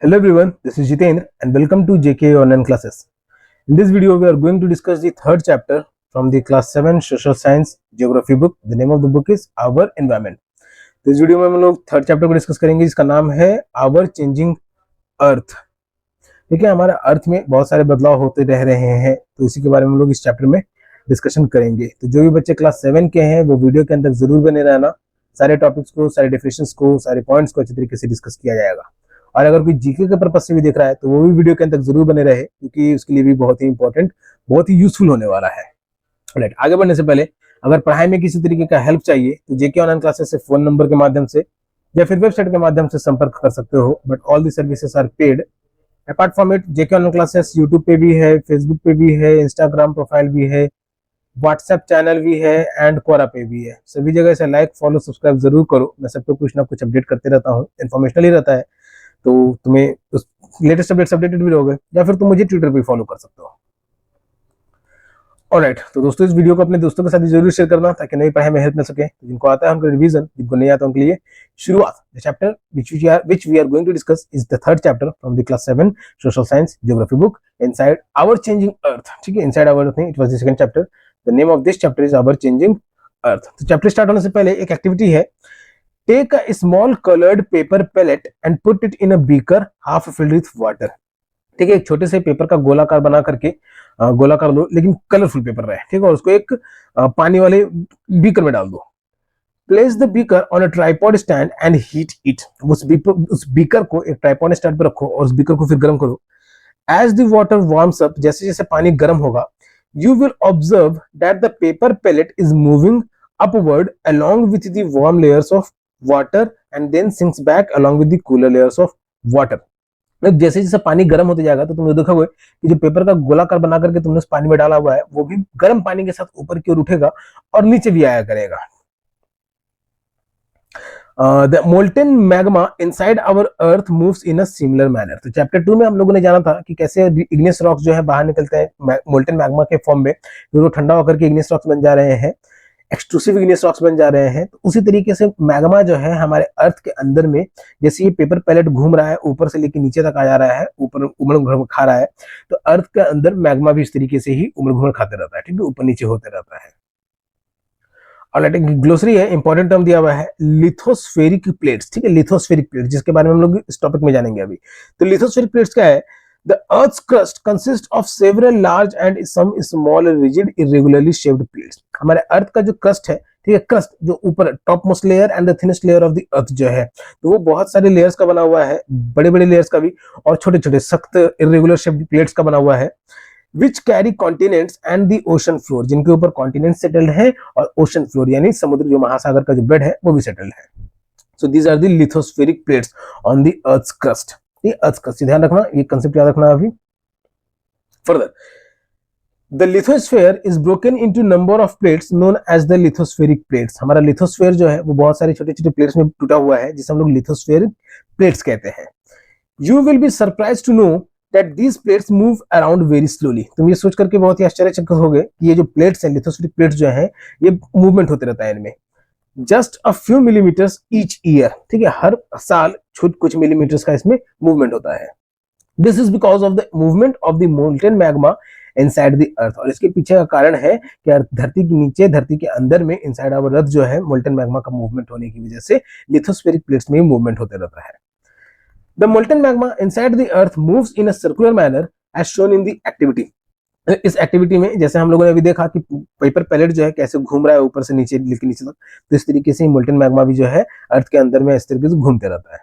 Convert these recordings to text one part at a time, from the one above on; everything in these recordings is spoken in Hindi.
Hello everyone, this is Jitendra and welcome to JK Online Classes. In this video, we are going to discuss the third chapter from the class 7 Social Science Geography book. The name of the book is Our Environment. तो इस वीडियो में हम लोग थर्ड चैप्टर को डिस्कस करेंगे जिसका नाम है आवर चेंजिंग अर्थ। ठीक है, हमारे अर्थ में बहुत सारे बदलाव होते रह रहे हैं, तो इसी के बारे में हम लोग इस चैप्टर में डिस्कशन करेंगे। तो जो भी बच्चे क्लास 7 के हैं वो वीडियो के अंदर जरूर बने रहना। सारे टॉपिक्स को, सारे डेफिनेशंस को, सारे पॉइंट्स को अच्छी तरीके से डिस्कस किया जाएगा। और अगर कोई जीके के पर्पज से भी देख रहा है तो वो भी वीडियो के अंदर जरूर बने रहे, क्योंकि उसके लिए भी बहुत ही इंपॉर्टेंट, बहुत ही यूजफुल होने वाला है। राइट, आगे बढ़ने से पहले अगर पढ़ाई में किसी तरीके का हेल्प चाहिए तो जेके ऑनलाइन क्लासेस से फोन नंबर के माध्यम से या फिर वेबसाइट के माध्यम से संपर्क कर सकते हो। But all the services are paid. Apart from it, JK online classes YouTube पे भी है, फेसबुक पे भी है, इंस्टाग्राम प्रोफाइल भी है, व्हाट्सएप चैनल भी है एंड क्वोरा पे भी है। सभी जगह से लाइक, फॉलो, सब्सक्राइब जरूर करो। मैं सबको कुछ ना कुछ अपडेट करते रहता हूँ, इन्फॉर्मेशनल ही रहता है, तो तुम्हें उस लेटेस्ट अपडेट्स अपडेटेड भी रहोगे, या फिर तुम मुझे ट्विटर पे फॉलो कर सकते हो। ऑलराइट, तो दोस्तों इस वीडियो को अपने दोस्तों के साथ जरूर शेयर करना ताकि नई पढ़ाई में हेल्प मिल सके। तो जिनको आता है उनका रिवीजन, जिनको नहीं आता उनके लिए शुरुआत। The chapter which we are going to discuss is the third chapter from the class 7 social science geography book, Inside Our Changing Earth। ठीक है, Inside Our Earth नहीं, it was the second chapter. The name of this chapter is Our Changing Earth। तो चैप्टर स्टार्ट होने से पहले एक एक्टिविटी है। Take a small colored paper pellet and put it in a beaker half filled with water। ठीक है, एक छोटे से पेपर का गोलाकार बना करके, गोलाकार लो लेकिन कलरफुल पेपर रहे, ठीक है, और उसको एक पानी वाले बीकर में डाल दो। Place the beaker on a tripod stand and heat it. उस बीकर को एक ट्राइपॉड स्टैंड पर रखो और उस बीकर को फिर गर्म करो। As the water warms up, जैसे जैसे पानी गर्म होगा, you will observe that the paper pellet is moving upward along with the warm layers of water and then sinks back along with the cooler layers of water। जैसे जैसे पानी गर्म होते जाएगा तो तुम देखोगे कि जो पेपर का गोलाकार बना करके तुमने उस पानी में डाला हुआ है वो भी गर्म पानी के साथ ऊपर की ओर उठेगा और नीचे भी आया करेगा। The molten magma inside our earth moves in a similar manner. तो चैप्टर 2 में हम लोगों ने जाना था कि कैसे इग्नियस रॉक्स जो है बाहर निकलते हैं मोल्टेन मैग्मा के फॉर्म में, जो ठंडा होकर के इग्नियस रॉक्स बन जा रहे हैं, एक्सट्रूसिव इग्नियस रॉक्स बन जा रहे हैं। तो उसी तरीके से मैग्मा जो है हमारे अर्थ के अंदर में, जैसे ये पेपर पैलेट घूम रहा है ऊपर से लेकर नीचे तक आ जा रहा है, ऊपर उमड़ घुमड़ खा रहा है, तो अर्थ के अंदर मैग्मा भी इस तरीके से ही उमड़ घुमड़ खाते रहता है, ठीक है, ऊपर नीचे होते रहता है। और ग्लोसरी है, इंपॉर्टेंट टर्म दिया हुआ है लिथोस्फेरिक प्लेट्स। ठीक है, लिथोस्फेरिक प्लेट्स, जिसके बारे में हम लोग इस टॉपिक में जानेंगे अभी। तो लिथोस्फेरिक प्लेट्स क्या है? The Earth's crust consists of several large and some small rigid irregularly shaped plates। हमारे अर्थ का जो क्रस्ट है, ठीक है, क्रस्ट जो ऊपर top most layer and the thinnest layer of the अर्थ जो है, तो वो बहुत सारे लेयर्स का बना हुआ है, बड़े बड़े लेयर्स का भी और छोटे छोटे सख्त इरेगुलर शेप्ड प्लेट्स का बना हुआ है। Which carry continents and the ocean floor, जिनके ऊपर कॉन्टिनेंट सेटल्ड है और ओशन फ्लोर यानी समुद्र जो महासागर का जो बेड है वो भी सेटल्ड है। So these are the lithospheric plates on the earth's crust. ये अर्थ क्रस्ट, ध्यान रखना, ये कंसेप्ट याद रखना अभी। Further, the lithosphere is broken into number of plates known as the lithospheric plates. हमारा लिथोस्फेयर जो है वो बहुत सारे छोटे छोटे प्लेट्स में टूटा हुआ है, जिसे हम लोग लिथोस्फेरिक प्लेट्स कहते हैं। You will be surprised to know that these plates move around very slowly। तुम ये सोच करके बहुत ही आश्चर्यचकित होगे कि ये जो प्लेट्स हैं, लिथोस्फेरिक प्लेट्स जो हैं, ये मूवमेंट होते रहता है इनमें। Just a few millimetres each year, ठीक है, हर साल कुछ मिलीमीटर्स का इसमें मूवमेंट होता है। This is because of the movement of the molten magma inside the earth. और इसके पीछे का कारण है कि धरती के नीचे, धरती के अंदर में इनसाइड आवर अर्थ जो है, मोल्टेन मैग्मा का मूवमेंट होने की वजह से लिथोस्फेरिक प्लेट्स में मूवमेंट होते रहता है। The molten magma inside the earth moves in a circular manner as shown in the activity। इस एक्टिविटी में जैसे हम लोगों ने अभी देखा कि पेपर पैलेट जो है कैसे घूम रहा है ऊपर से नीचे लेके नीचे तक, तो इस तरीके से मोल्टेन मैग्मा भी जो है अर्थ के अंदर में इस तरीके से घूमते रहता है।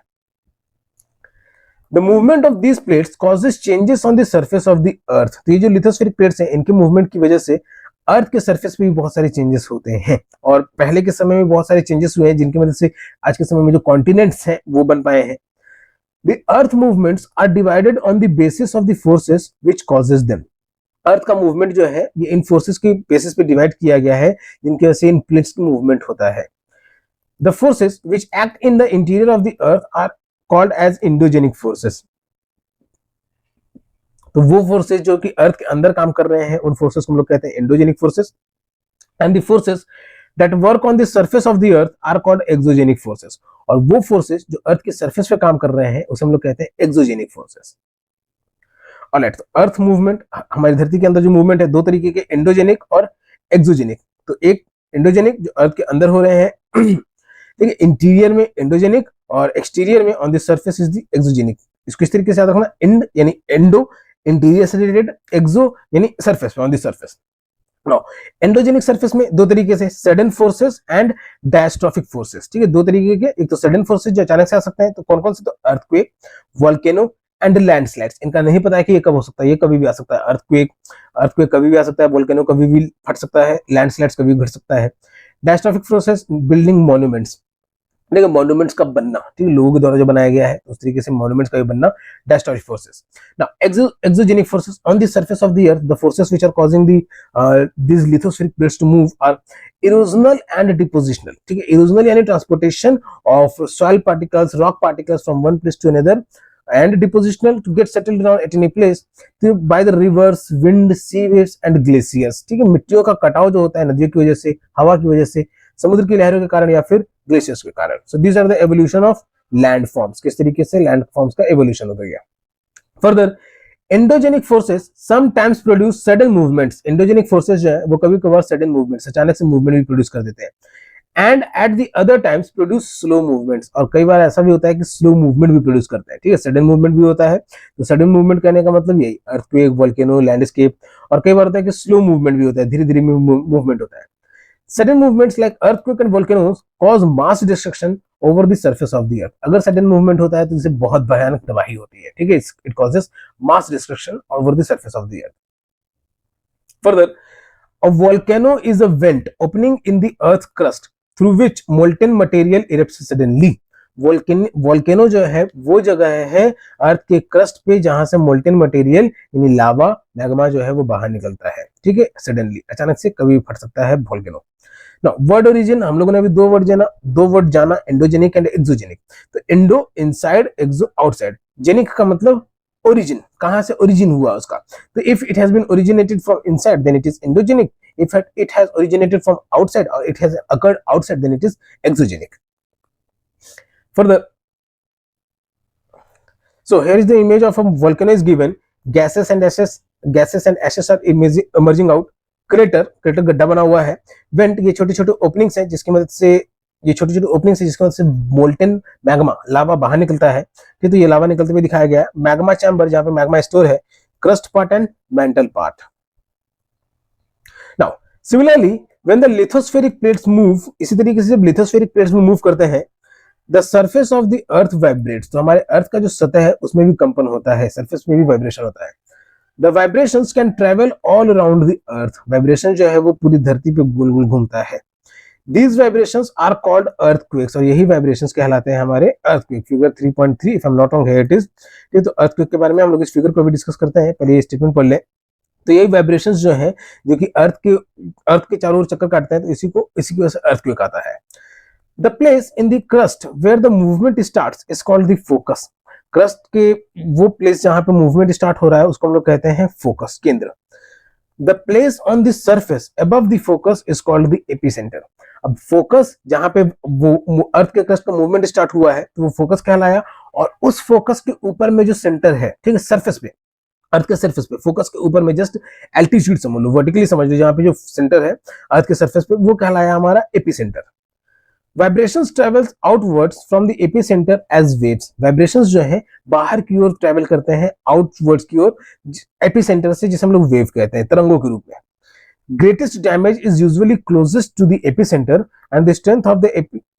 The movement of these plates causes changes on the surface of the earth। तो ये जो लिथोस्फेरिक प्लेट्स हैं, इनके मूवमेंट की वजह से अर्थ के सरफेस पे भी बहुत सारे चेंजेस होते हैं। और पहले के समय में बहुत सारे चेंजेस हुए हैं, जिनकी वजह से आज के समय में जो कॉन्टिनेंट्स हैं वो बन पाए हैं। The earth movements are divided on the basis of the forces which causes them। अर्थ का मूवमेंट जो है ये इन फोर्सेस के बेसिस पे डिवाइड किया गया है, जिनकी वजह से इन प्लेट्स की मूवमेंट होता है। The forces which act in the interior of the earth are called as endogenic forces। तो वो फोर्सेस जो कि अर्थ के अंदर काम कर रहे हैं, उन फोर्सेस को हम लोग कहते हैं endogenic forces. And the forces that work on the surface of the earth are called exogenic forces। और वो फोर्सेस जो अर्थ के सरफेस पे काम कर रहे हैं उसे हम लोग कहते हैं एक्सोजेनिक फोर्सेस। ऑलराइट, तो अर्थ मूवमेंट, हमारी धरती के अंदर जो मूवमेंट है दो तरीके के, एंडोजेनिक और एक्सोजेनिक। तो एक एंडोजेनिक जो अर्थ के अंदर हो रहे हैं ठीक है, इंटीरियर में एंडोजेनिक और एक्सटीरियर में on the surface is the exogenic. इसको इस तरीके से याद रखना, एंड यानी एंडो इंटीरियर से रिलेटेड, एक्सो यानी surface on the surface. Now endogenic surface में दो तरीके से, sudden forces and diastrophic forces. ठीक है, दो तरीके के, एक तो सडन फोर्सेस जो अचानक से आ सकते हैं, तो कौन कौन से, तो अर्थक्वेक, वोल्केनो एंड लैंडस्लाइड्स। इनका नहीं पता है कि ये कब हो सकता है, ये कभी भी आ सकता है। अर्थक्वेक कभी भी आ सकता है, वोल्केनो कभी भी फट सकता है, लैंडस्लाइड्स कभी भी घट सकता है। डायस्ट्रोफिक फोर्सेस, बिल्डिंग मॉन्यूमेंट्स, देखिए मॉन्यूमेंट्स का बनना, ठीक है, लोगों के द्वारा जो बनाया गया है उस तरीके से मॉन्यूमेंट्स का भी बनना, diastrophic forces. Now exogenic forces on the surface of the earth, the forces which are causing these lithospheric plates to move are erosional and depositional। ठीक है, erosional यानी transportation of soil particles, rock particles from one place to another, and depositional to get settled down at any place by the rivers, wind, sea waves and glaciers। ठीक है, मिट्टियों का कटाव जो होता है नदियों की वजह से, हवा की वजह से, समुद्र की लहरों के कारण या फिर ग्लेशियर्स के कारण। So these are the evolution of land forms. किस तरीके से लैंड फॉर्म्स का एवोल्यूशन होता गया। Further, endogenic forces sometimes produce sudden movements. Endogenic forces जो है वो कभी कभार सडन मूवमेंट्स, अचानक से मूवमेंट भी प्रोड्यूस कर देते हैं। And at the other times produce slow movements, और कई बार ऐसा भी होता है कि स्लो मूवमेंट भी प्रोड्यूस करता है। ठीक है, सडन मूवमेंट भी होता है, तो सडन मूवमेंट कहने का मतलब यही, अर्थक्वेक, वोल्केनो, लैंडस्केप। और कई बार होता है कि स्लो मूवमेंट भी होता है, धीरे धीरे मूवमेंट होता है। Sudden movements like earthquake and volcanoes cause mass destruction over the surface of the earth। अगर sudden movement होता है तो इससे बहुत भयानक तबाही होती है। ठीक है, it causes mass destruction over the surface of the earth। Further, a volcano is a vent opening in the earth crust through which molten material erupts suddenly। Volcano जो है वो जगह है अर्थ के क्रस्ट पे जहां से मोल्टेन मटेरियल यानी लावा, मैग्मा जो है वो बाहर निकलता है। ठीक है, सडनली, अचानक से कभी फट सकता है वोल्केनो। वर्ड ओरिजिन हम लोगों ने अभी दो वर्ड जाना, एंडोजेनिक एंड एक्सोजेनिक। तो endo inside, exo outside. Genic का मतलब ओरिजिन, कहां से ओरिजिन हुआ उसका। तो if it has been originated from inside then it is endogenic, if it has originated from outside और it has occurred outside then it is exogenic. Further, so here is the image of a volcano is given, gases and ashes are emerging out, crater गड्ढा बना हुआ है, वेंट ये छोटे छोटे ओपनिंग्स हैं जिसकी मदद से, ये छोटे छोटे ओपनिंग्स है जिसकी मदद से मोल्टेन मैग्मा, लावा बाहर निकलता है। ठीक, तो ये लावा निकलते हुए दिखाया गया है। मैग्मा चैम्बर जहां पे मैग्मा स्टोर है, crust part and mental part. Now similarly when the lithospheric plates move, इसी तरीके से जब लिथोस्फेरिक प्लेट्स में मूव करते हैं, the surface of the earth vibrates, तो हमारे अर्थ का जो सतह है उसमें भी कंपन होता है, सरफेस में भी वाइब्रेशन होता है। The vibrations can travel all around the earth, vibration जो है वो पूरी धरती पे गोल गोल घूमता है। These vibrations are called earthquakes, और यही वाइब्रेशंस कहलाते हैं हमारे earthquake. Figure 3.3 if I am not wrong here it is. ये तो अर्थक्वेक के बारे में हम लोग इस फिगर को भी डिस्कस करते हैं, पहले ये स्टेटमेंट पढ़ ले। तो यही वाइब्रेशंस जो है जो कि अर्थ के चारों ओर चक्कर काटते हैं, तो इसी की वजह से अर्थक्वेक आता है। The place in the crust where the movement starts is called the focus। Crust के वो प्लेस जहां पे मूवमेंट स्टार्ट हो रहा है उसको हम लोग कहते हैं फोकस, केंद्र। The place on the surface above the focus is called the epicentre. अब फोकस जहां पे वो अर्थ के क्रस्ट का मूवमेंट स्टार्ट हुआ है तो वो फोकस कहलाया, और उस फोकस के ऊपर में जो सेंटर है, ठीक है, सरफेस पे, अर्थ के सरफेस पे, फोकस के ऊपर में जस्ट एल्टीट्यूड समझ लो, वर्टिकली समझ लो, जहां पे जो सेंटर है अर्थ के सरफेस पे, वो कहलाया हमारा epicentre. Vibrations travels outwards from the epicentre as waves. Vibrations जो है बाहर की ओर ट्रेवल करते हैं आउटवर्ड्स की ओर एपिसेंटर से, जिसे हम लोग वेव कहते हैं, तरंगों के रूप में। Greatest damage is usually closest to the epicentre and the strength of the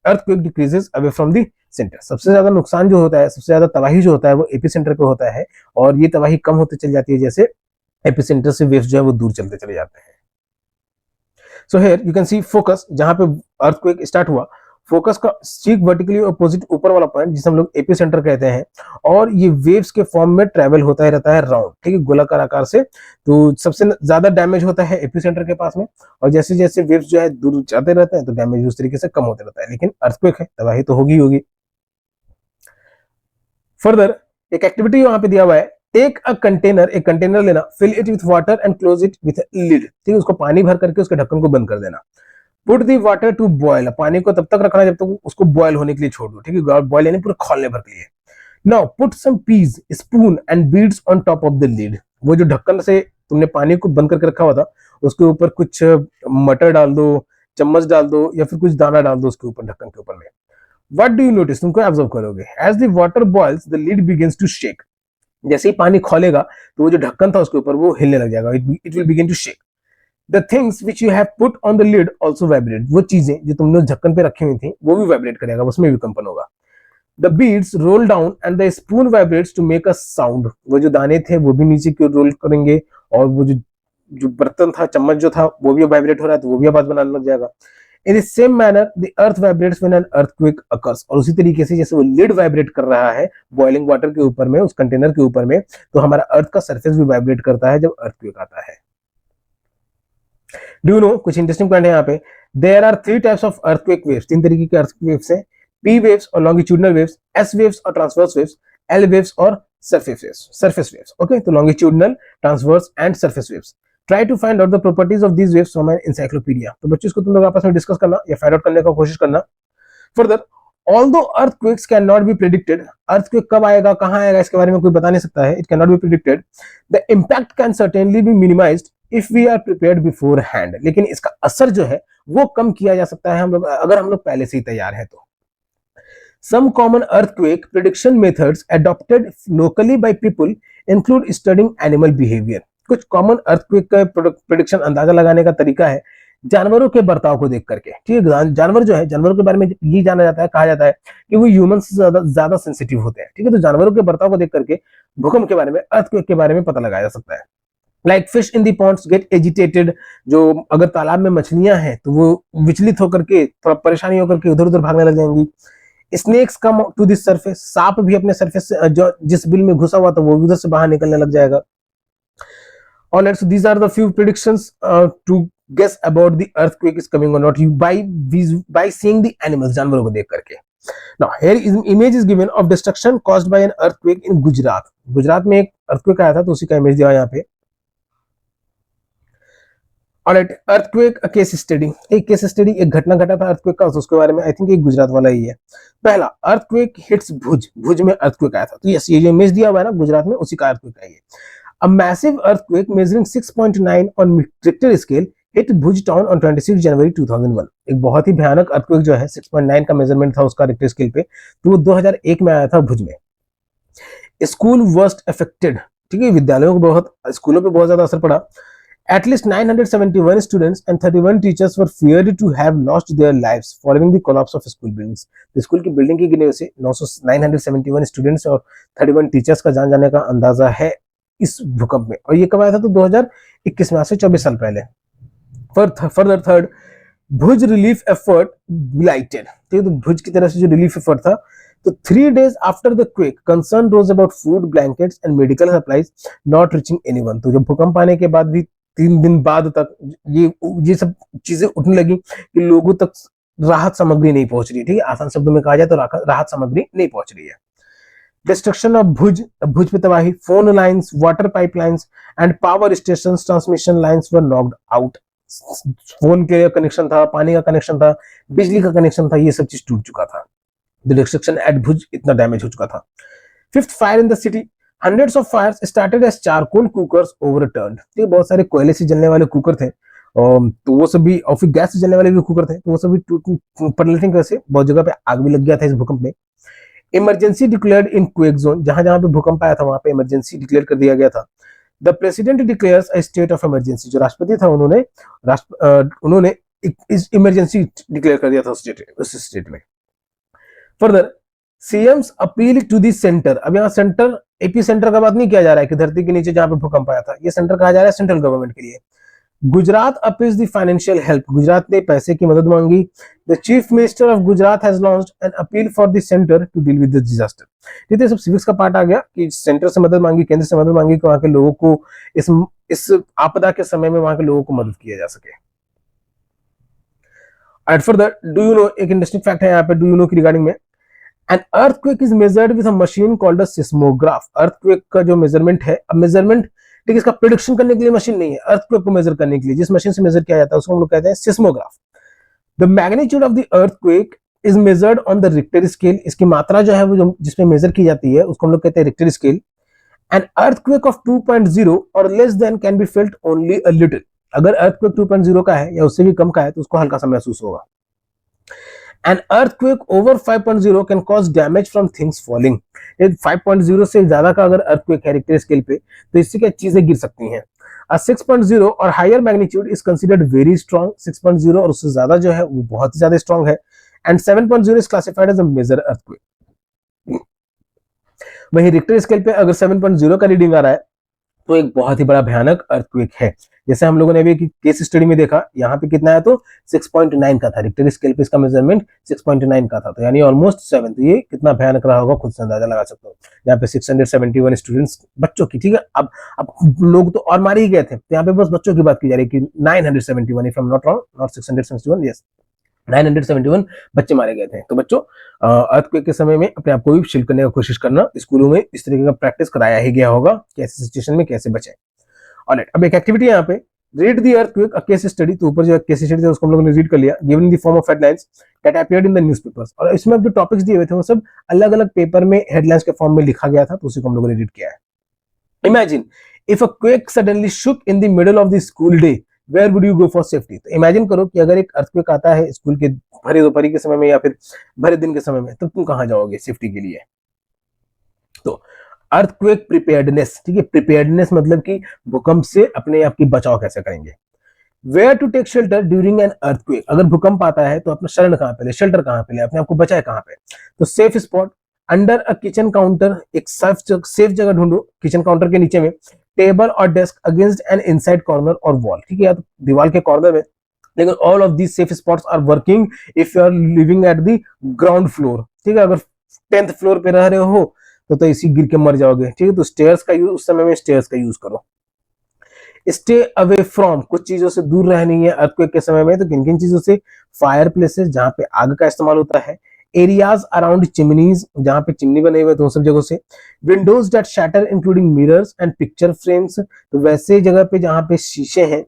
earthquake decreases away from the centre. सबसे ज्यादा नुकसान जो होता है, सबसे ज्यादा तबाही जो होता है वो एपिसेंटर पे होता है, और ये तबाही कम होते चली जाती है जैसे एपिसेंटर से वेव्स जो है वो दूर चलते चले जाते हैं। So here you can C focus, जहां पे अर्थक्वेक स्टार्ट हुआ, फोकस का ठीक वर्टिकली अपोजिट ऊपर वाला पॉइंट जिसे हम लोग एपिसेंटर कहते हैं, और ये वेव्स के फॉर्म में ट्रेवल होता ही रहता है राउंड, ठीक है, गोलाकार आकार से। तो सबसे ज्यादा डैमेज होता है एपिसेंटर के पास में, और जैसे जैसे वेव्स जो है दूर जाते रहते हैं तो डैमेज उस तरीके से कम होते रहता है, लेकिन अर्थक्वेक है, तबाही तो होगी होगी। फर्दर एक एक्टिविटी वहां पे दिया हुआ है, टेक अ कंटेनर, एक कंटेनर लेना, fill it with water and close it with lid. ठीक है, उसको पानी भर करके उसके ढक्कन को बंद कर देना। Put the water to boil, पानी को तब तक रखना जब तक उसको बॉयल होने के लिए छोड़ दो, ठीक है, बॉयल यानी पूरे खौलने भर के लिए। Now put some piece spoon and beads on top of the lid, वो जो ढक्कन से तुमने पानी को बंद करके रखा हुआ था उसके ऊपर कुछ मटर डाल दो, चम्मच डाल दो या फिर कुछ दाना डाल दो उसके ऊपर, ढक्कन के ऊपर में। व्हाट डू यू नोटिस, तुमको ऑब्जर्व करोगे, as the water boils the lid begins to shake, जैसे ही पानी खोलेगा तो वो जो ढक्कन था उसके ऊपर वो हिलने लग जाएगा, it will begin to shake. The things which you have put on the lid also vibrate, वो चीजें जो तुमने उस ढक्कन पे रखी हुई थी वो भी वाइब्रेट करेगा, उसमें भी कंपन होगा। The beads roll down and the spoon vibrates to make a sound, वो जो दाने थे वो भी नीचे की ओर रोल करेंगे और वो जो बर्तन था, चम्मच जो था वो भी वाइब्रेट हो रहा है तो वो भी आवाज बनाने लग जाएगा। In the same manner the earth vibrates when an earthquake occurs, और उसी तरीके से जैसे वो लिड वाइब्रेट कर रहा है बॉइलिंग वाटर के ऊपर में, उस कंटेनर के ऊपर में, तो हमारा अर्थ का सरफेस भी वाइब्रेट करता है जब अर्थक्वेक आता है। डू यू नो, कुछ इंटरेस्टिंग पॉइंट है यहाँ पे, there are 3 types of earthquake waves, 3 तरीके के अर्थक्वेक वेव्स हैं, P waves और longitudinal waves, S waves और transverse waves, L waves और surface waves. Okay, तो longitudinal, transverse and surface waves. Try to find out the properties of these waves from an encyclopedia. तो बच्चों इसको तुम लोग आपस में डिस्कस करना या फाइंड आउट करने का कोशिश करना। Further, although earthquakes cannot be predicted, earthquake कब आएगा, कहाँ आएगा, इसके बारे में कोई बता नहीं सकता है, it cannot be predicted. The impact can certainly be minimized if we are prepared beforehand. लेकिन इसका असर जो है वो कम किया जा सकता है हम लोग अगर हम लोग पहले से ही तैयार हैं तो। Some common earthquake prediction methods adopted locally by people include studying animal behavior. कुछ कॉमन अर्थक्वेक का प्रेडिक्शन अंदाजा लगाने का तरीका है जानवरों के बर्ताव को देख करके, ठीक है, जानवर जो है, जानवरों के बारे में ये जाना जाता है, कहा जाता है कि वो ह्यूमन से ज्यादा सेंसिटिव होते हैं, ठीक है, तो जानवरों के बर्ताव को देख करके भूकंप के बारे में, अर्थक्वेक के बारे में पता लगाया जा सकता है। Like fish in the ponds get agitated, जो अगर तालाब में मछलियां हैं तो वो विचलित होकर के, थोड़ा परेशानी होकर के उधर उधर भागने लग जाएंगी। Snakes come to this surface, सांप भी अपने सरफेस से जो जिस बिल में घुसा हुआ था वो उधर से बाहर निकलने लग जाएगा। Alright, so these are the few predictions to guess about the earthquake is coming or not, you by seeing the animals, जानवरों को देख करके। Now here is image is given of destruction caused by an earthquake in Gujarat. Gujarat में एक earthquake आया था तो उसी का इमेज दिया यहाँ पे। Alright, earthquake a case study, एक केस स्टडी, एक घटना घटा था earthquake का, उसके बारे में आई थिंक एक गुजरात वाला ही है। पहला, earthquake hits भुज, भुज में earthquake आया था, तो यस ये जो इमेज दिया हुआ है ना गुजरात में, उसी का earthquake है ये। A massive earthquake measuring 6.9 on Richter scale hit Bhuj town on 26 जनवरी 2001. एक बहुत ही भयानक earthquake जो है 6.9 का मेजरमेंट था उसका रिक्टर स्केल पे, तो वो 2001 में आया था भुज में। स्कूल वर्स्ट अफेक्टेड, ठीक है, विद्यालयों को बहुत, स्कूलों पे बहुत ज्यादा असर पड़ा। At least 971 students and 31 teachers were feared to have lost their lives following the collapse of school buildings. तो स्कूल की बिल्डिंग की गिरने से 971 स्टूडेंट्स और 31 टीचर्स का जान जाने का अंदाजा है इस भूकंप में, और ये कब आया था तो 2021 में, आज से 24 साल पहले। फर्दर थर्ड, भुज रिलीफ एफर्ट ब्लाइटेड, ठीक है, तो भुज की तरफ से जो रिलीफ एफर्ट था, तो 3 days after the quake concern rose about food, blankets and medical supplies not reaching anyone. तो जब भूकंप आने के बाद भी 3 दिन बाद तक ये सब चीजें उठने लगी कि लोगों तक राहत सामग्री नहीं पहुंच रही, ठीक है, आसान शब्दों में कहा जाए तो राहत सामग्री नहीं पहुंच रही है। डिस्ट्रक्शन ऑफ भुज, भुज पे तबाही, phone lines, water pipelines and power station transmission lines were knocked out. Phone के कनेक्शन था, पानी का कनेक्शन था, बिजली का कनेक्शन था, ये सब चीज टूट चुका था। द डिस्ट्रक्शन एट भुज इतना डैमेज हो चुका था। Fifth, fire in the city, hundreds of fires started as charcoal cookers overturned, ठीक है, बहुत सारे कोयले से जलने वाले कुकर थे, तो वो सब भी, और फिर गैस से जलने वाले भी कुकर थे, तो वो सब भी पलटने की वजह से बहुत जगह पे आग भी लग गया था इस भूकंप में। इमरजेंसी डिक्लेयर्ड इन क्वेक जोन, जहां जहां पे भूकंप आया था वहां पे इमरजेंसी डिक्लेयर कर दिया गया था। The president declares a state of emergency, जो राष्ट्रपति था उन्होंने इमरजेंसी डिक्लेयर कर दिया था उस स्टेट में। Further, CMs appeal to the centre, अब यहाँ सेंटर, एपी सेंटर का बात नहीं किया जा रहा है कि धरती के नीचे जहां पे भूकंप आया था, ये सेंटर कहा जा रहा है सेंट्रल गवर्नमेंट के लिए। Gujarat appeals the financial help, Gujarat ने पैसे की मदद मांगी। The chief minister of Gujarat has launched an appeal for the centre to deal with the disaster. ये सब सिविक्स का पार्ट आ गया कि सेंटर से मदद मांगी, केंद्र से मदद मांगी कि वहां के लोगों को इस आपदा के समय में वहां के लोगों को मदद किया जा सके। And further, do you no, एक इंटरेस्टिंग फैक्ट है यहाँ पे डू यू नो की रिगार्डिंग में, an earthquake is measured with a machine called a seismograph. Earthquake का जो मेजरमेंट है, अब मेजरमेंट, ठीक है, इसका प्रेडिक्शन करने के लिए मशीन नहीं है, अर्थक्वेक को मेजर करने के लिए जिस मशीन से मेजर किया जाता है उसको हम लोग कहते हैं seismograph. The magnitude of the earthquake is measured on the Richter scale, इसकी मात्रा जो है वो जो जिसमें मेजर की जाती है उसको हम लोग कहते हैं Richter scale. An earthquake of 2.0 और less than can be felt only a little, अगर अर्थक्वेक 2.0 का है या उससे भी कम का है तो उसको हल्का सा महसूस होगा। An earthquake over 5.0 can cause damage from things falling, 5.0 से ज्यादा का अगर earthquake है रिक्टर स्केल पे तो इससे क्या चीजें गिर सकती हैं। 6.0 और higher magnitude is considered very strong, 6.0 और उससे ज्यादा जो है वो बहुत ही ज्यादा स्ट्रॉन्ग है। And 7.0 is classified as a major earthquake. वही रिक्टर स्केल पे अगर 7.0 का रीडिंग आ रहा है तो एक बहुत ही बड़ा भयानक अर्थक्वेक है। जैसे हम लोगों ने अभी केस स्टडी में देखा, यहाँ पे कितना है तो 6.9 का था रिक्टर स्केल पे, इसका मेजरमेंट 6.9 का था, तो यानी ऑलमोस्ट 7। तो ये कितना भयानक रहा होगा खुद से अंदाजा लगा सकते हो। यहाँ पे 671 स्टूडेंट्स बच्चों की, ठीक है। अब लोग तो और मारे ही गए थे, तो यहाँ पे बस बच्चों की बात की जा रही है कि 971 if I am not wrong, not 671, yes 971 बच्चे मारे गए थे। तो बच्चों अर्थक्वेक के समय में अपने आप को भी शील्ड करने की कोशिश करना, स्कूलों में इस तरीके का प्रैक्टिस कराया ही गया होगा कि ऐसी सिचुएशन में कैसे बचे। ऑलराइट, अब एक एक्टिविटी यहाँ पे read the earthquake a case study, तो ऊपर जो केस स्टडी था उसको हम लोगों ने रीड कर लिया, given in the form of headlines that appeared in the newspapers, और इसमें जो टॉपिक्स दिए हुए थे वो सब अलग अलग पेपर में हेडलाइंस के फॉर्म में लिखा गया था, तो उसी को हम लोगों ने रीड किया है। Imagine if a quake suddenly shook in the middle of the school day, where would you go for safety. तो इमेजिन करो कि अगर एक अर्थक्वेक आता है स्कूल के भरे दोपहर के समय में या फिर भरे दिन के समय में, तो तुम कहां जाओगे सेफ्टी के लिए। तो अर्थक्वेक प्रिपेयर्डनेस, ठीक है, प्रिपेयर्डनेस मतलब कि भूकंप से अपने आप की बचाव कैसे करेंगे। Where to take shelter during an earthquake, अगर भूकंप आता है तो अपना शरण कहां पे ले, शेल्टर कहां पे ले, अपने आप को बचाए कहां पे। तो safe spot under a kitchen counter, एक सेफ जगह ढूंढो किचन काउंटर के नीचे में, टेबल और desk against an inside corner और वॉल, ठीक है, या तो दीवार के कॉर्नर में, लेकिन all of these safe spots are working if you are living at the ground floor, ठीक है। अगर 10th फ्लोर पे रह रहे हो तो इसी गिर के मर जाओगे, ठीक है। तो स्टेयर्स का यूज, उस समय में स्टेयर्स का यूज करो। स्टे अवे फ्रॉम, कुछ चीजों से दूर रहनी है अर्थक्वेक के समय में, तो किन किन चीजों से, फायर प्लेसेस जहां पे आग का इस्तेमाल होता है, एरियाज अराउंड चिमनीज जहां पे चिमनी बने हुए तो सब जगहों से, Windows that shatter including mirrors and picture frames, तो वैसे जगह पे जहां पे शीशे हैं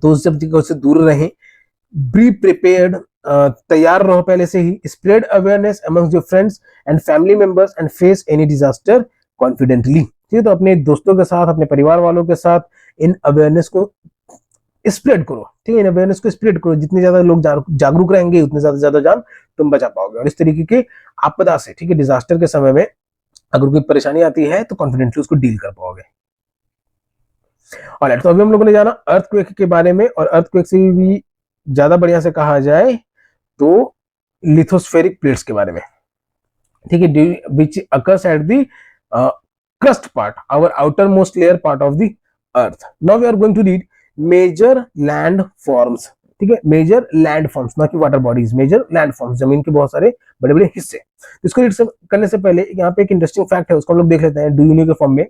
तो उस सब जगह से दूर रहें। बी प्रिपेयर्ड, तैयार रहो पहले से ही। Spread awareness amongst your friends and family members and face any disaster confidently, ठीक है। तो अपने दोस्तों के साथ, अपने परिवार वालों के साथ इन अवेयरनेस को स्प्रेड करो, ठीक है, इन अवेयरनेस को स्प्रेड करो। जितने ज्यादा लोग जागरूक रहेंगे उतने ज्यादा जान तुम बचा पाओगे। और इस तरीके के आपदा से, ठीक है, डिजास्टर के समय में अगर कोई परेशानी आती है तो कॉन्फिडेंटली उसको डील कर पाओगे। ऑलराइट, तो अभी हम लोगों ने जाना अर्थक्वेक के बारे में, और अर्थक्वेक से भी ज्यादा बढ़िया से कहा जाए तो लिथोस्फेरिक प्लेट्स के बारे में, ठीक है, which occurs at the crust part, our outermost layer part of the earth. Now we are going to read major land forms, ठीक है, मेजर लैंड फॉर्म्स, ना कि water bodies, major land forms, जमीन के बहुत सारे बड़े बड़े हिस्से। इसको रीड करने से पहले यहाँ पे एक इंटरेस्टिंग फैक्ट है, उसको हम लोग देख लेते हैं। डू यू नो के फॉर्म में,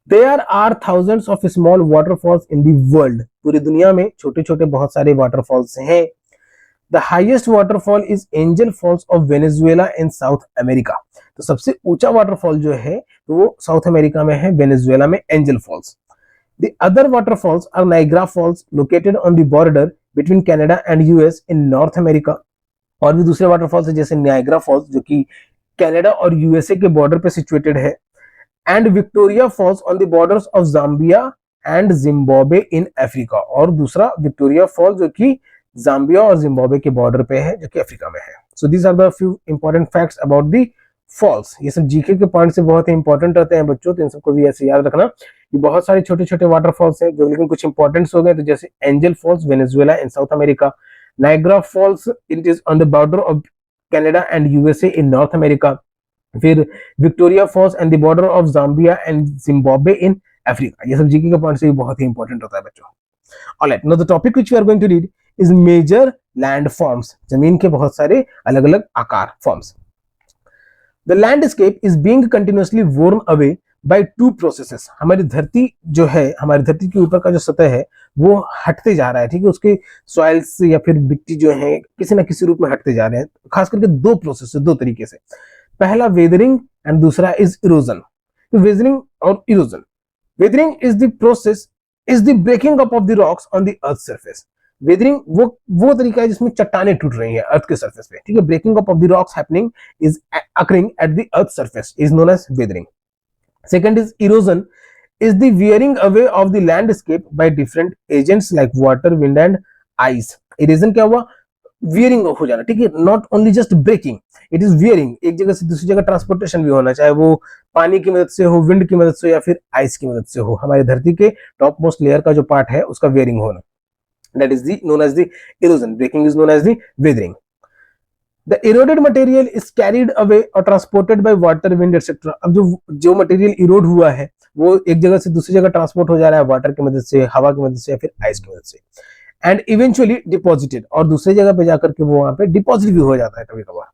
there are thousands of small waterfalls in the world, पूरी दुनिया में छोटे छोटे बहुत सारे वाटरफॉल्स हैं। The highest waterfall is Angel Falls of Venezuela in South America, तो सबसे ऊंचा वाटरफॉल जो है तो वो साउथ अमेरिका में है, वेनेजुएला में Angel Falls. The other waterfalls are Niagara Falls located on the border between Canada and US in North America, और भी दूसरे वाटरफॉल्स है जैसे नाइग्रा फॉल्स जो कि कनाडा और यूएसए के बॉर्डर पे सिचुएटेड है, and Victoria falls on the borders of Zambia and Zimbabwe in Africa, और दूसरा विक्टोरिया फॉल जो कि जाम्बिया और जिम्बाब्वे के बॉर्डर पे है जो कि अफ्रीका में है। So these are the few important facts about the falls. ये सब जीके के पॉइंट से बहुत ही इंपॉर्टेंट रहते हैं बच्चों, तो इन सबको भी ऐसे याद रखना कि बहुत सारे छोटे छोटे वाटरफॉल्स हैं जो, लेकिन कुछ इंपॉर्टेंट हो गए, तो जैसे Angel Falls Venezuela in South America, Niagara Falls it is on the border of Canada and USA in North America, फिर Victoria Falls and the border of Zambia and Zimbabwe in Africa. ये सब जीके के पॉइंट से भी बहुत ही इंपॉर्टेंट होता है बच्चों। Alright, now the topic which we are going to read is major land forms, जमीन के बहुत सारे अलग अलग आकार, forms. The landscape is being continuously worn away by two processes, हमारी धरती जो है, हमारी धरती के ऊपर का जो सतह है वो हटते जा रहा है, ठीक है, उसके सॉइल्स या फिर मिट्टी जो है किसी ना किसी रूप में हटते जा रहे हैं, खास करके दो प्रोसेस से, दो तरीके से। पहला वेदरिंग एंड दूसरा इज इरोजन। तो वेदरिंग और erosion, weathering is the process is the breaking up of the rocks on the earth surface, weathering वो तरीका है जिसमें चट्टाने टूट रही हैं अर्थ के सरफेस पे, ठीक है। Breaking up of the rocks happening is occurring at the earth surface is known as weathering. Second is erosion is the wearing away of the landscape by different agents like water, wind and ice। erosion क्या हुआ, वियरिंग हो जाना, ठीक है। Not only just breaking, it is wearing, एक जगह से दूसरी जगह ट्रांसपोर्टेशन भी होना, चाहे वो पानी की मदद से हो, विंड की मदद से या फिर आइस की मदद से हो। हमारी धरती के टॉप मोस्ट लेयर का जो पार्ट है उसका वियरिंग होना, that is the known as the erosion. Breaking is known as the weathering. The eroded material is carried away or transported by water, wind etc। अब जो मटेरियल इरोड हुआ है वो एक जगह से दूसरी जगह ट्रांसपोर्ट हो जा रहा है वाटर की मदद से, हवा की मदद से या फिर आइस की मदद से, एंड इवेंचुअली डिपॉजिटेड, और दूसरी जगह पे जाकर के वो वहां पे डिपॉजिट भी हो जाता है कभी कभार।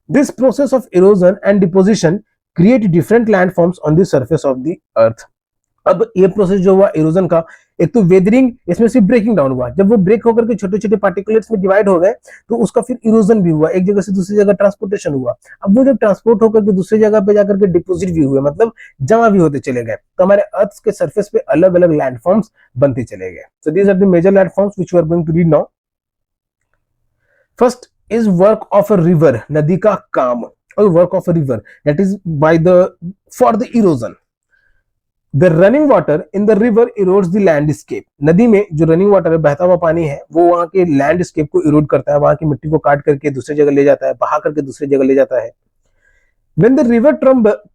This process of erosion and deposition create different landforms on the surface of the अर्थ। अब ये प्रोसेस जो हुआ इरोजन का, एक तो वेदरिंग, इसमें सिर्फ ब्रेकिंग डाउन हुआ, जब वो ब्रेक होकर के छोटे छोटे पार्टिकुलेट्स में डिवाइड हो गए तो उसका फिर इरोजन भी हुआ, एक जगह से दूसरी जगह ट्रांसपोर्टेशन हुआ। अब वो जब ट्रांसपोर्ट होकर के दूसरी जगह पे जाकर के डिपोजिट भी हुए, मतलब जमा भी होते चले गए, तो हमारे अर्थ के सरफेस पे अलग अलग लैंडफॉर्म्स बनते चले गए। So these are the major landforms which we are going to read now. First is work of a river, नदी का काम, और work of a river that is by the for the erosion. The running water in the river erodes the landscape। नदी में जो रनिंग वाटर है, बहता हुआ पानी है, वो वहां के लैंडस्केप को इरोड करता है, वहां की मिट्टी को काट करके दूसरी जगह ले जाता है, बहा करके दूसरी जगह ले जाता है। When the river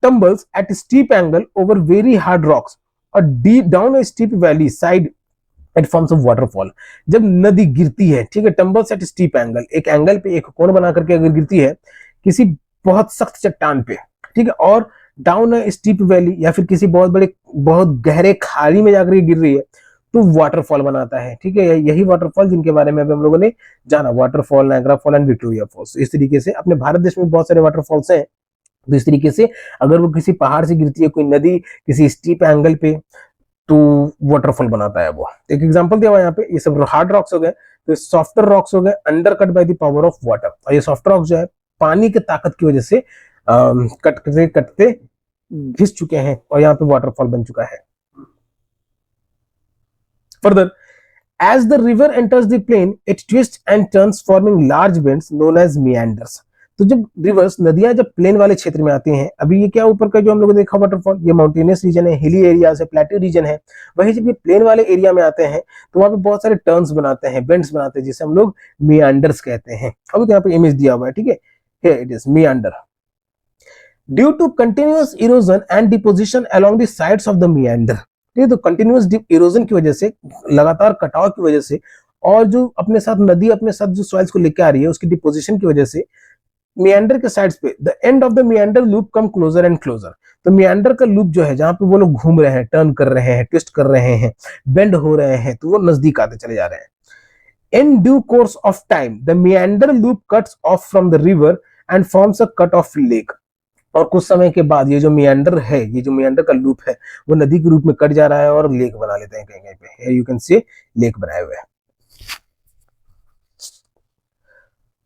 tumbles at a steep angle over very hard rocks or deep down a steep valley side, it forms a waterfall। जब नदी गिरती है, ठीक है, टम्बल्स एट स्टीप एंगल, एक एंगल पे एक कोण बना करके अगर गिरती है किसी बहुत सख्त चट्टान पे, ठीक है, और डाउन स्टीप वैली या फिर किसी बहुत बड़े बहुत गहरे खाड़ी में जाकर गिर रही है, तो वाटरफॉल बनाता है, ठीक है। यही वाटरफॉल जिनके बारे में अभी हम लोगों ने जाना, waterfall, Niagara Fall and Victoria Falls. इस तरीके से अपने भारत देश में बहुत सारे वाटरफॉल्स हैं। तो इस तरीके से अगर वो किसी पहाड़ से गिरती है कोई नदी किसी स्टीप एंगल पे, तो वाटरफॉल बनाता है वो। एक एग्जांपल दिया हुआ यहाँ पे, ये सब हार्ड रॉक्स हो गए, तो सॉफ्टर रॉक्स हो गए under cut by the power of water, और ये सॉफ्ट रॉक्स जो है पानी की ताकत की वजह से कटते कटते घिस चुके हैं और यहाँ पे वाटरफॉल बन चुका है। Further, as the river enters the plain it twist and turns forming large bends known as meanders. तो जब रिवर्स नदियां जब प्लेन वाले क्षेत्र में आती हैं, अभी ये क्या ऊपर का जो हम लोगों ने देखा वाटरफॉल, ये माउंटेनियस रीजन है, हिली एरियाज है, प्लेट्यू रीजन है। वही जब ये प्लेन वाले एरिया में आते हैं तो वहां पे बहुत सारे टर्न्स बनाते हैं, बेंड्स बनाते हैं, जिसे हम लोग मियांडर्स कहते हैं। अभी यहाँ पे इमेज दिया हुआ है, ठीक है, here it is meander। Due to continuous erosion and deposition along the sides of the meander, ठीक है, तो कंटिन्यूस इरोजन की वजह से, लगातार कटाव की वजह से, और जो अपने साथ नदी अपने साथ जो सॉइल्स को लेकर आ रही है उसकी डिपोजिशन की वजह से, मियांडर के साइड्स पे the end of the meander loop come closer and closer. तो मियांडर का लूप जो है, जहां पे वो लोग घूम रहे हैं, टर्न कर रहे हैं, ट्विस्ट कर रहे हैं, बेंड हो रहे हैं, तो वो नजदीक आते चले जा रहे हैं। In due course of time the meander loop cuts of from the river and forms a cut off lake. और कुछ समय के बाद ये जो मियांडर है, ये जो मियांडर का लूप है, वो नदी के रूप में कट जा रहा है और लेक बना लेते हैं कहीं कहीं पे। Here you can see lake बनाए हुए हैं।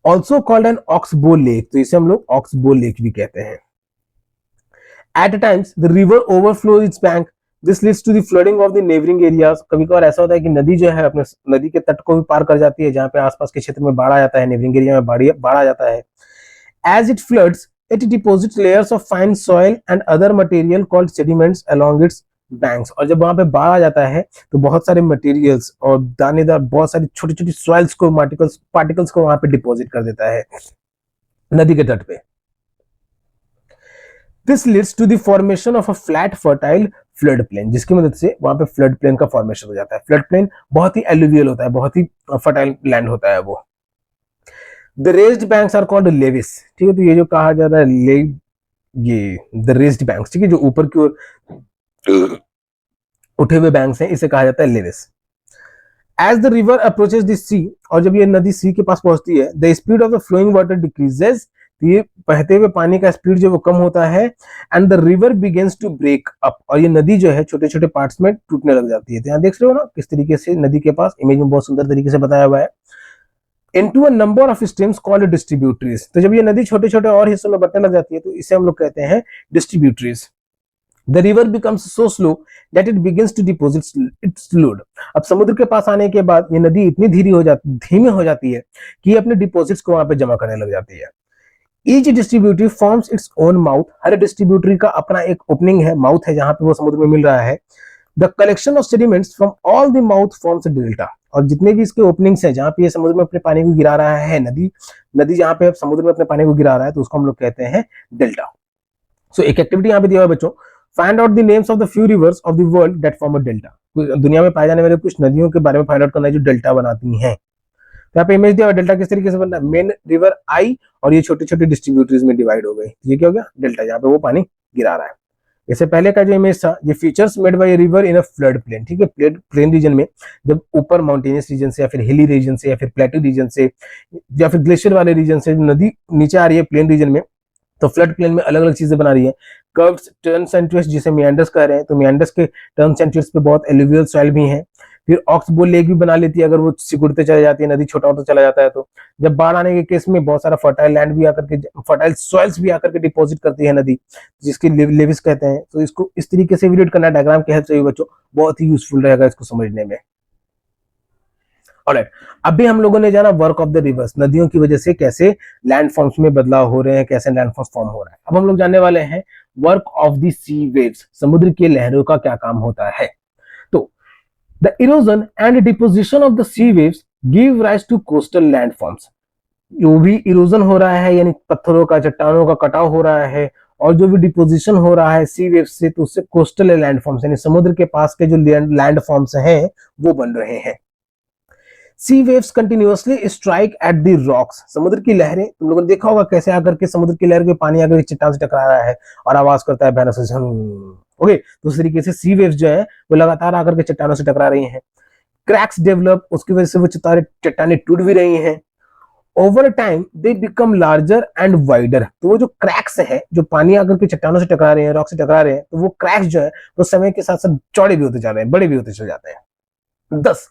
Also called an oxbow lake, तो इसे हम लोग ऑक्सबो लेक भी कहते हैं। At times the river overflow its bank, this leads to the flooding of the neighbouring areas. कभी कभार ऐसा होता है कि नदी जो है अपने नदी के तट को भी पार कर जाती है, जहां पे आसपास के क्षेत्र में बाढ़ आ जाता है, नेबरिंग एरिया में बाढ़ आ जाता है। As it floods it deposits layers of fine soil and other material called sediments along its banks। और जब वहां पे बाढ़ आ जाता है तो बहुत सारे मटेरियल्स और दानेदार बहुत सारी छोटी छोटी सॉइल्स को, पार्टिकल्स को वहां पे डिपॉजिट कर देता है नदी के तट पे। This leads to the formation of a flat fertile flood plain, जिसकी मदद से वहां पे फ्लड प्लेन का फॉर्मेशन हो जाता है। फ्लड प्लेन बहुत ही एलुवियल होता है, बहुत ही फर्टाइल लैंड होता है वो। The raised banks are called levees, ठीक है, तो ये जो कहा जा रहा है ये द रेज्ड बैंक्स, ठीक है, जो ऊपर की ओर उठे हुए बैंक्स हैं, इसे कहा जाता है levees. As the river approaches the sea, और जब ये नदी सी के पास पहुंचती है, the speed of the flowing water decreases, तो ये बहते हुए पानी का स्पीड जो वो कम होता है, and the river begins to break up, और ये नदी जो है छोटे छोटे पार्ट्स में टूटने लग जाती है। तो यहाँ देख रहे हो ना किस तरीके से नदी के पास, इमेज में बहुत सुंदर तरीके से बताया हुआ है। into a number of streams called distributaries, तो जब ये नदी छोटे छोटे और हिस्सों में बंटने लग जाती है तो इसे हम लोग कहते हैं distributaries. The river becomes so slow that it begins to deposit its load. अब समुद्र के पास आने के बाद ये नदी इतनी धीमी हो जाती है कि ये अपने डिपोजिट्स को वहां पे जमा करने लग जाती है। Each distributary forms its own mouth, हर डिस्ट्रीब्यूटरी का अपना एक ओपनिंग है, माउथ है, जहां पे वो समुद्र में मिल रहा है। The collection of sediments from all the mouth forms delta, और जितने भी इसके ओपनिंग्स हैं जहां पे ये समुद्र में अपने पानी को गिरा रहा है, नदी जहां पे समुद्र में अपने पानी को गिरा रहा है, तो उसको हम लोग कहते हैं डेल्टा। सो एक एक्टिविटी यहाँ पे दिया हुआ है बच्चों, find out the names of the few reverse of the world that form a delta. दुनिया में पाए जाने वाले कुछ नदियों के बारे में फाइंड आउट करना है जो डेल्टा बनाती हैं। यहाँ पे इमेज दिया हुआ डेल्टा किस तरीके से बनता है, मेन रिवर आई और ये छोटे छोटे डिस्ट्रीब्यूटरीज में डिवाइड हो गई, ये क्या हो गया डेल्टा, जहाँ पे वो पानी गिरा रहा है। इससे पहले का जो इमेज था, ये features made by river in a flood plain, ठीक है, प्लेन रीजन में, जब ऊपर माउंटेनियस रीजन से या फिर हिली रीजन से या फिर प्लेटू रीजन से या फिर ग्लेशियर वाले रीजन से नदी नीचे आ रही है प्लेन रीजन में, तो फ्लड प्लेन में अलग अलग चीजें बना रही है। कर्व्स, टर्न्स एंड ट्विस्ट जिसे मियांडर्स कह रहे हैं, तो मियांडर्स के टर्न्स एंड ट्विस्ट पे बहुत एलुवियल सॉइल भी है। फिर ऑक्सबो लेक भी बना लेती है अगर वो सिकुड़ते चले जाती है, नदी छोटा होता चला जाता है तो। जब बाढ़ आने के केस में बहुत सारा फर्टाइल लैंड भी आकर के, फर्टाइल सॉइल्स भी आकर के डिपॉजिट करती है नदी, जिसकी लेविस कहते हैं। तो इसको इस तरीके से रीड करना डायग्राम के हेल्प से बच्चों बहुत ही यूजफुल रहेगा इसको समझने में। ऑलराइट, अभी हम लोगों ने जाना वर्क ऑफ द रिवर्स, नदियों की वजह से कैसे लैंड फॉर्म्स में बदलाव हो रहे हैं, कैसे लैंड फॉर्म हो रहा है। अब हम लोग जानने वाले हैं work of the sea waves, समुद्र की लहरों का क्या काम होता है। तो the erosion and deposition of the sea waves give rise to coastal land forms. जो भी इरोजन हो रहा है यानी पत्थरों का, चट्टानों का कटाव हो रहा है, और जो भी डिपोजिशन हो रहा है सी वेव से, तो उससे कोस्टल लैंड फॉर्म्स यानी समुद्र के पास के जो लैंड फॉर्म्स हैं वो बन रहे हैं। Sea waves continuously strike at the rocks, समुद्र की लहरें, तुम लोगों ने देखा होगा कैसे आकर के समुद्र की लहर के पानी आकर चट्टान से टकरा रहा है और आवाज करता है भयानक से, ओके, तो उस तरीके से सी वेव्स जो है वो लगातार आकर के चट्टानों से टकरा रही हैं। क्रैक्स डेवलप, उसकी वजह से वो चट्टानें टूट भी रही हैं। Over time they become larger and wider, तो वो जो क्रैक्स है, जो पानी आकर के चट्टानों से टकरा रहे हैं, रॉक से टकरा रहे हैं, तो वो क्रैक्स जो है वो समय के साथ साथ चौड़े भी होते जा रहे हैं, बड़े भी होते चले जाते हैं। 10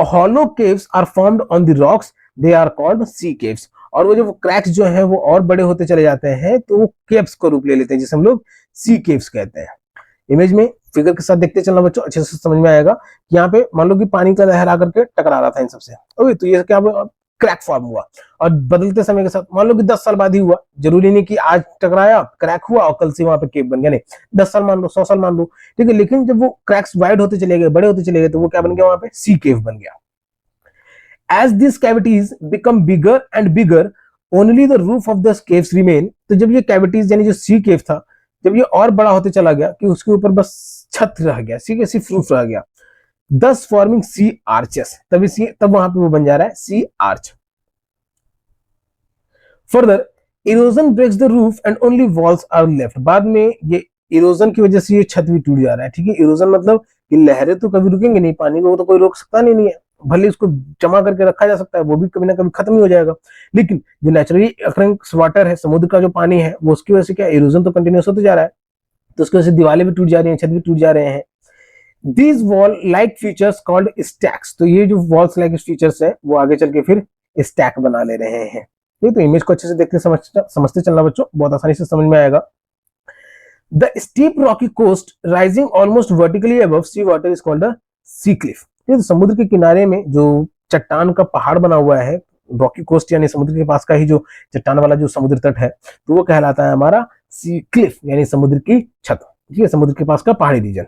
hollow caves are formed on the rocks, they are called sea caves। और वो जो क्रैक्स जो है वो और बड़े होते चले जाते हैं तो वो केव्स को रूप ले लेते हैं, जिसे हम लोग सी केव्स कहते हैं। इमेज में फिगर के साथ देखते चलना बच्चों, अच्छे से समझ में आएगा कि यहाँ पे मान लो कि पानी का लहर आकर के टकरा रहा था इन सबसे, ओके, तो ये क्या क्रैक फॉर्म हुआ, और बदलते समय के साथ मान लो कि 10 साल बाद ही हुआ, जरूरी नहीं कि आज टकराया क्रैक हुआ और कल से वहां पे केव बन गया, नहीं, 10 साल मान लो, 100 साल मान लो, ठीक है, लेकिन जब वो क्रैक्स वाइड होते चले गए, बड़े होते चले गए, तो वो क्या बन गया, वहां पे सी केव बन गया। As these cavities become bigger and bigger, only the roof of the caves remain। तो जब ये cavities यानी जो सी केव था, जब ये और बड़ा होते चला गया कि उसके ऊपर बस छत रह गया, सी के सिर्फ रूफ रह गया, thus forming sea arches, तब वहां पे वो बन जा रहा है sea arch. Further erosion breaks the roof and only walls are left, बाद में ये इरोजन की वजह से ये छत भी टूट जा रहा है, ठीक है, इरोजन मतलब कि लहरें तो कभी रुकेंगे नहीं, पानी को तो कोई रोक सकता नहीं है, भले इसको जमा करके रखा जा सकता है, वो भी कभी ना कभी खत्म ही हो जाएगा, लेकिन जो नेचुरली अकरिंग वाटर है, समुद्र का जो पानी है, वो उसकी वजह से क्या इरोजन तो कंटिन्यूस होते जा रहा है, तो उसकी वजह से दीवारें भी टूट जा रही हैं, छत भी टूट जा रहे हैं। These wall like features called stacks, तो ये जो वॉल्स लाइक फीचर्स है वो आगे चल के फिर स्टैक बना ले रहे हैं। तो इमेज को अच्छे से देखते समझते चलना बच्चों, बहुत आसानी से समझ में आएगा। The steep rocky coast rising almost vertically above sea water is called a sea cliff. तो समुद्र के किनारे में जो चट्टान का पहाड़ बना हुआ है, रॉकी कोस्ट यानी समुद्र के पास का ही जो चट्टान वाला जो समुद्र तट है, तो वो कहलाता है हमारा सी क्लिफ यानी समुद्र की छत, ठीक है, समुद्र के पास का पहाड़ी region.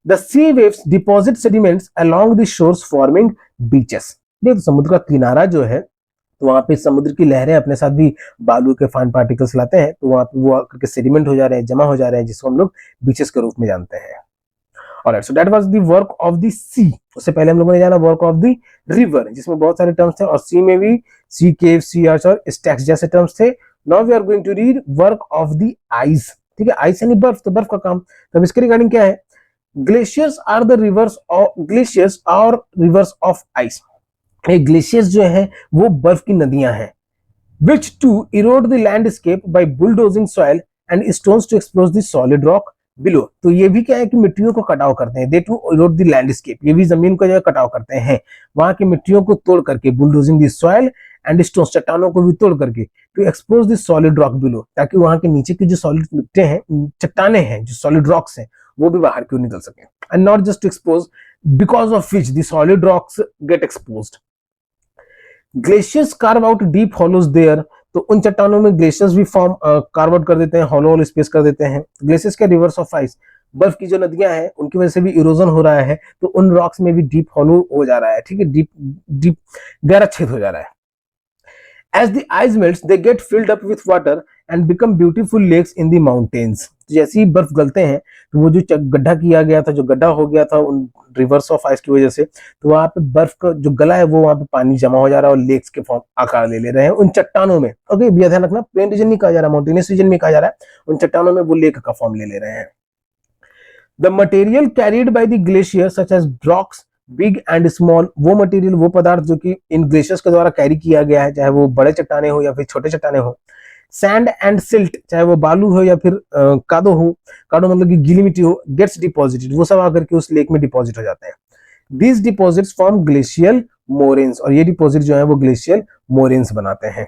The sea waves deposit sediments along the shores forming beaches. तो समुद्र का किनारा जो है, तो वहां पे समुद्र की लहरें अपने साथ भी बालू के फाइन पार्टिकल्स लाते हैं, तो वहां पे वो आकर सेडिमेंट हो जा रहे हैं, जमा हो जा रहे हैं, जिसको हम लोग बीचेस के रूप में जानते हैं। Alright, so that was the work of the sea. उससे पहले हम लोगों ने जाना वर्क ऑफ द रिवर, जिसमें बहुत सारे टर्म्स थे, और सी में भी सी केव, सी आर्च और स्टैक्स जैसे टर्म्स थे। Now we are going to read work of the ice, ठीक है, आइस यानी बर्फ, तो बर्फ का काम। तो इसके रिगार्डिंग क्या है, glaciers are the rivers of ice. Glaciers जो है वो बर्फ की नदियां हैं। which to erode the landscape by bulldozing soil and stones to expose the solid rock below। तो ये भी क्या है कि मिट्टियों को कटाव करते हैं, they to erode the landscape, ये भी जमीन को जो है कटाव करते हैं, वहां की मिट्टियों को तोड़ करके, bulldozing the soil and stones, चट्टानों को भी तोड़ करके to expose the solid rock below, ताकि वहां के नीचे की जो सॉलिड मिट्टी हैं, चट्टाने हैं, जो सॉलिड रॉक्स हैं, वो भी बाहर क्यों निकल सके। And not just to expose, because of which the solid rocks get exposed. Glaciers carve out deep hollows there, तो उन चट्टानों में ग्लेशियर्स भी फॉर्म कार्व आउट कर देते हैं, हॉलो हॉलो स्पेस कर देते हैं। ग्लेशियर्स के रिवर्स ऑफ आइस, बर्फ की जो नदियां हैं उनकी वजह से भी इरोजन हो रहा है, तो उन रॉक्स में भी डीप हॉलो हो जा रहा है, ठीक है, डीप डीप गहरा छेद हो जा रहा है। As the ice melts, they get filled up with water and become beautiful lakes in the mountains. जैसे ही बर्फ गलते हैं तो वो जो गड्ढा किया गया था, जो गड्ढा हो गया था उन रिवर्स ऑफ आइस की वजह से, तो वहां पे बर्फ का जो गला है वो वहां पे पानी जमा हो जा रहा है और लेक्स के फॉर्म आकार ले रहे हैं उन चट्टानों में। ओके, ये ध्यान रखना, प्लेन रीजन नहीं कहा जा रहा, माउंटेनियस रीजन में कहा जा रहा है, उन चट्टानों में वो लेक का फॉर्म ले रहे हैं। The material carried by the glacier such as rocks big and small, वो मटेरियल, वो पदार्थ जो कि इन ग्लेशियर्स के द्वारा कैरी किया गया है, चाहे वो बड़े चट्टाने हो या फिर छोटे चट्टाने हो, सैंड एंड सिल्ट, चाहे वो बालू हो या फिर कादो हो, कादो मतलब कि गीली मिट्टी हो, गेट्स डिपॉजिटेड, वो सब आकर के उस लेक में डिपॉजिट हो जाते हैं। These deposits form glacial moraines, और ये डिपॉजिट जो है वो ग्लेशियल मोरेन्स बनाते हैं।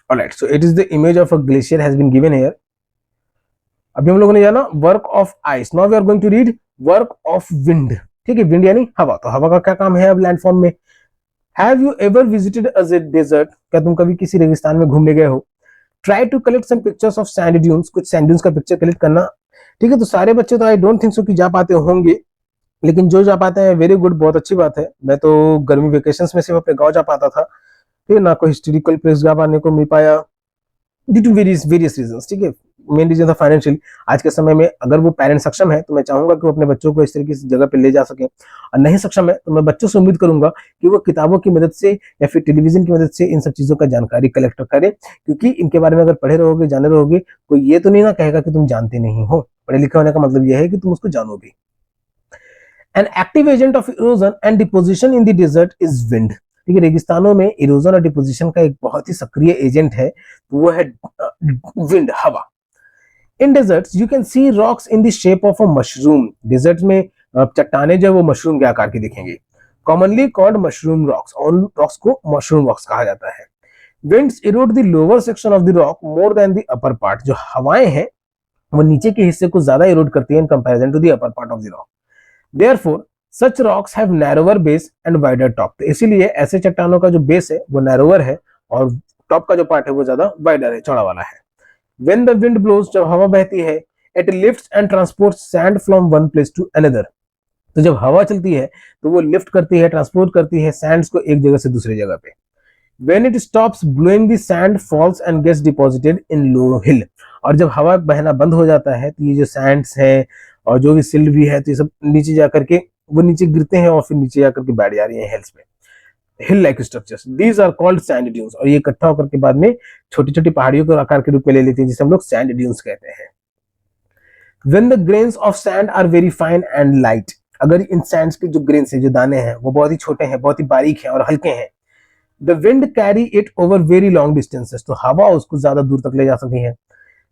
Alright, so it is the image of a glacier has been given here. अभी हम लोगों ने जाना work of ice, now we are going to read work of wind. ठीक है, विंड यानी हवा, तो हवा का क्या काम है अब लैंडफॉर्म में। Have you ever visited a desert, क्या तुम कभी किसी रेगिस्तान में घूमने गए हो। Try to collect some pictures of sand dunes, कुछ सैंड ड्यून्स का पिक्चर कलेक्ट करना। ठीक है, तो सारे बच्चे तो आई डोंट थिंक सो कि जा पाते होंगे, लेकिन जो जा पाते हैं वेरी गुड, बहुत अच्छी बात है। मैं तो गर्मी वेकेशंस में सिर्फ अपने गांव जा पाता था, ठीक है ना, कोई हिस्टोरिकल प्लेस जा पाने को मिल पाया ड्यू टू वेरियस रीजंस। ठीक है, मेन रीजन था फाइनेंशियल। आज के समय में अगर वो पेरेंट्स सक्षम है तो मैं चाहूंगा कि वो अपने बच्चों को इस तरीके से जगह पे ले जा सके, और नहीं सक्षम है तो मैं बच्चों से उम्मीद करूंगा कि वो किताबों की मदद से या फिर टेलीविजन की मदद से इन सब चीजों का जानकारी कलेक्ट करें, क्योंकि इनके बारे में अगर पढ़े रहोगे, जाने रहोगे, कोई ये तो नहीं ना कहेगा कि तुम जानते नहीं हो। पढ़े लिखे होने का मतलब यह है कि तुम उसको जानो भी। An active agent of erosion and deposition in the desert is wind. ठीक है, रेगिस्तानों में इरोजन और डिपोजिशन का एक बहुत ही सक्रिय एजेंट है, वो है विंड, हवा। In deserts you can see rocks in the shape of a mushroom, desert में चट्टाने जो है वो मशरूम के आकार की दिखेंगी। कॉमनली कॉल्ड मशरूम रॉक्स, और रॉक्स को मशरूम रॉक्स कहा जाता है। Winds Erode the lower section of the rock more than the upper part, जो हवाएं हैं वो नीचे के हिस्से को ज्यादा इरोड करती है in comparison to the upper part of the rock. Therefore such rocks have narrower base and wider top, तो इसीलिए ऐसे चट्टानों का जो बेस है वो नैरोवर है और टॉप का जो पार्ट है वो ज्यादा वाइडर है, चौड़ा वाला है। When the wind blows, जब हवा बहती है, it lifts and transports sand from one place to another, तो जब हवा चलती है तो वो लिफ्ट करती है, ट्रांसपोर्ट करती है सैंड्स को एक जगह से दूसरी जगह पे। When it stops blowing, the sand falls and gets deposited in low hill, और जब हवा बहना बंद हो जाता है तो ये जो सैंड्स है और जो भी सिल्ट भी है तो ये सब नीचे जाकर के वो नीचे गिरते हैं और फिर नीचे जाकर के बैठ जा रही है हिल्स पे, hill like structures, these are called sand dunes, और ये इकट्ठा होकर के बाद में छोटी छोटी पहाड़ियों के आकार के रूप में ले लेती हैं, जिसे हम लोग सैंड ड्यून्स कहते हैं। When the grains of sand are very fine and light, अगर इन सैंड्स के जो ग्रेन्स हैं, जो दाने हैं, वो बहुत ही छोटे हैं, बहुत ही बारीक हैं और हल्के हैं, the wind carry it over very long distances, तो हवा उसको ज्यादा दूर तक ले जा सकती है।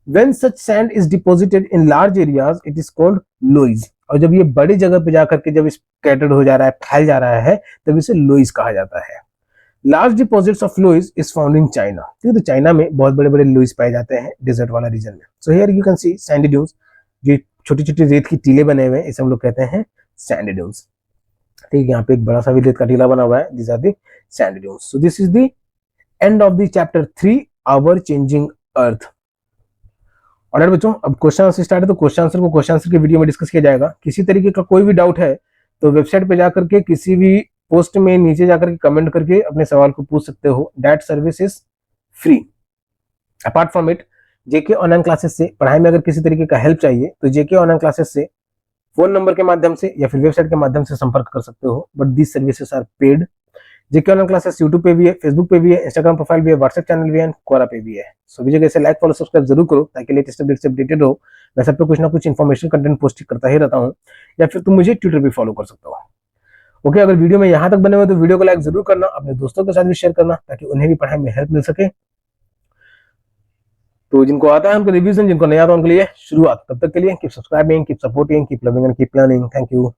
When such sand is deposited in large areas, it is called loess, और जब ये बड़ी जगह पे जाकर के जब स्कैटर्ड हो जा रहा है, फैल जा रहा है, तब इसे लोइस कहा जाता है। Large deposits of loess is found in China, ठीक है, तो चाइना में बहुत बड़े बड़े लोइस पाए जाते हैं डेजर्ट वाला रीजन में। So here you can C Sandy dunes, जो छोटी छोटी रेत की टीले बने हुए हैं, इसे हम लोग कहते हैं सैंडी ड्यून्स। ठीक है, यहाँ पे एक बड़ा सा भी रेत का टीला बना हुआ है, this are the sandy dunes. So this is the end of the chapter 3 our changing earth. और बच्चों अब क्वेश्चन आंसर स्टार्ट है, तो क्वेश्चन आंसर को क्वेश्चन आंसर के वीडियो में डिस्कस किया जाएगा। किसी तरीके का कोई भी डाउट है तो वेबसाइट पे जाकर के किसी भी पोस्ट में नीचे जाकर के कमेंट करके अपने सवाल को पूछ सकते हो। That service is free. Apart from it, JK online classes से पढ़ाई में अगर किसी तरीके का हेल्प चाहिए तो जेके ऑनलाइन क्लासेस से फोन नंबर के माध्यम से या फिर वेबसाइट के माध्यम से संपर्क कर सकते हो, but these services are paid. JK online classes YouTube पे भी है, फेसबुक पे भी है, इंस्टाग्राम प्रोफाइल भी है, व्हाट्सएप चैनल भी है, क्वोरा पे भी है। सो भी जगह से लाइक फॉलो सब्सक्राइब जरूर करो ताकि लेटेस्ट अपडेट से अपडेटेड हो। मैं सब पे कुछ ना कुछ इन्फॉर्मेशन कंटेंट पोस्ट करता ही रहता हूँ, या फिर तुम मुझे ट्विटर पे फॉलो कर सकते हो। ओके, अगर वीडियो में यहाँ तक बने हुए तो वीडियो को लाइक जरूर करना, अपने दोस्तों के साथ भी शेयर करना ताकि उन्हें भी पढ़ाई में हेल्प मिल सके। तो जिनको आता है उनको रिवीजन, जिनको नहीं आता उनके लिए शुरुआत। तब तक के लिए keep subscribing, keep supporting, keep loving and keep learning. Thank you.